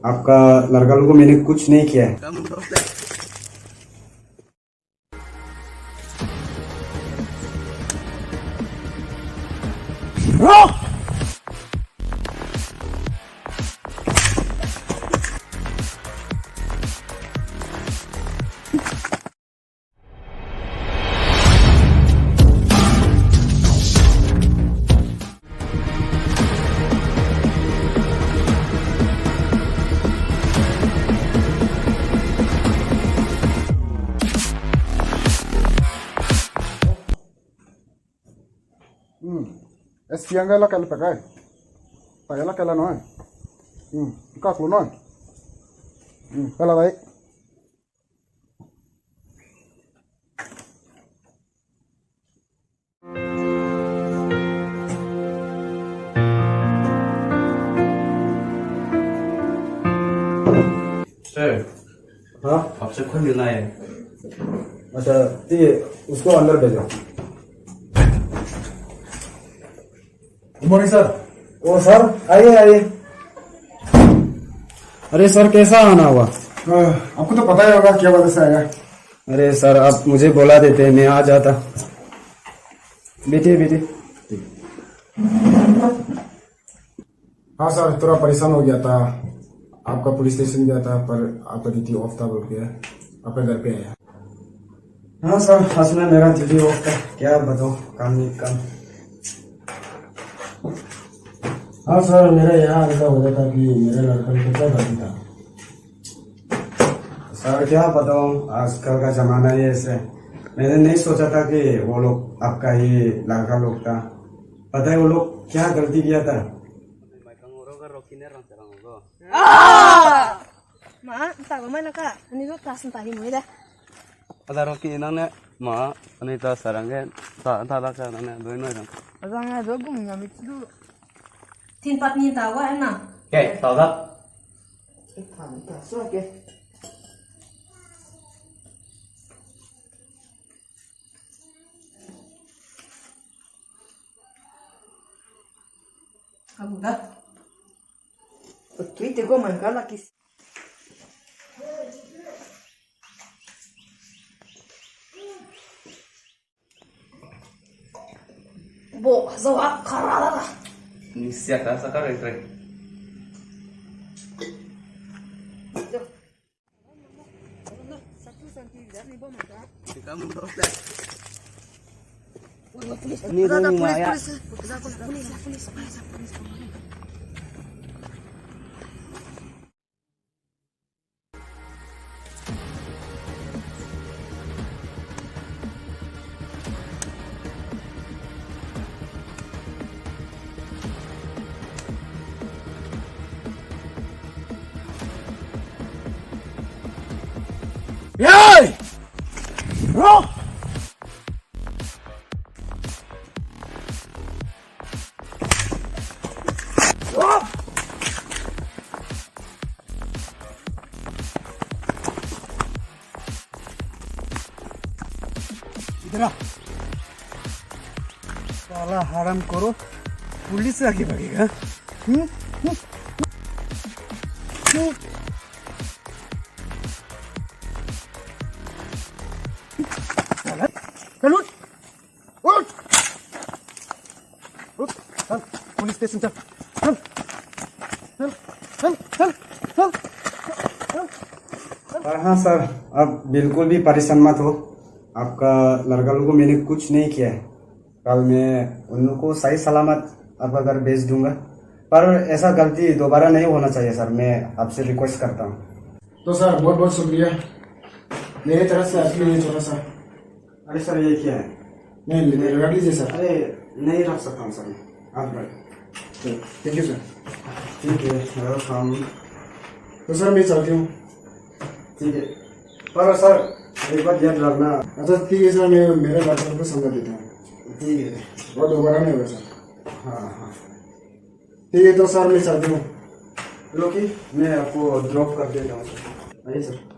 आपका लड़का लोगों को मैंने कुछ नहीं किया है। Espiangala kala pakai. Pagala kala noy. Kaklo noy. Kala baik. Sir हाँ आपसे खुद मिलना है। अच्छा ठीक है, उसको अंदर भेजो। Good morning sir. ओ सर आइए आइए। अरे सर कैसा आना हुआ? आपको तो पता ही होगा क्या वजह से आएगा। अरे सर आप मुझे बोला देते मैं आ जाता। बैठिए बैठिए। हाँ सर थोड़ा परेशान हो गया था। आपका पुलिस स्टेशन गया था पर आपका ड्यूटी ऑफ था बोल के आपके घर पे आया। हाँ सर आज में मेरा ड्यूटी ऑफ था, क्या बताओ काम नहीं काम। हाँ सर मेरा यहाँ ऐसा हो था कि मेरे लड़का को क्या गलती था। सर क्या बताऊँ आजकल का जमाना ही ऐसे। मैंने नहीं सोचा था कि वो लोग आपका ही लड़का लोग था। पता है वो लोग क्या गलती किया था? Ma, tak mana kak? Ini tuh kelas entah ini dah. ada Rocky nangnya ma anita sarangnya tak kan nangnya dua dong. Azangnya dua gue ngambil itu. Timpat ni tahu enak. Oke, tahu tak? Pantas oke. Kamu dah? Betul itu gue main lagi. Bo, zawa karala. Ini siapa sekarang itu? Kamu tahu tak? Ini rumah ya. Polis. Yay! Bro! इधर आ। साला हराम करो police आगे भागेगा। चल police station चल। हाँ sir आप बिल्कुल भी परेशान मत हो। आपका लड़का लोगों को मैंने कुछ नहीं किया है। कल मैं उन लोगों को सही सलामत आपका घर भेज दूंगा। पर ऐसा गलती दोबारा नहीं होना चाहिए सर, मैं आपसे रिक्वेस्ट करता हूँ। तो सर बहुत बहुत शुक्रिया मेरे तरफ से आपके लिए थोड़ा सा। अरे सर ये क्या है? नहीं रख लीजिए सर। अरे नहीं रख सकता हूँ सर, आप रख। Thank you sir. ठीक है वेलकम। तो सर मैं चलती हूँ। ठीक है पर सर एक बार याद रखना। अच्छा ठीक है सर मैं मेरे लड़के को समझा देता हूँ। ठीक है और दोबारा नहीं होगा सर। हाँ ठीक है तो सर मैं चलती हूँ। लोकी मैं आपको ड्रॉप कर देता हूँ। आइए सर।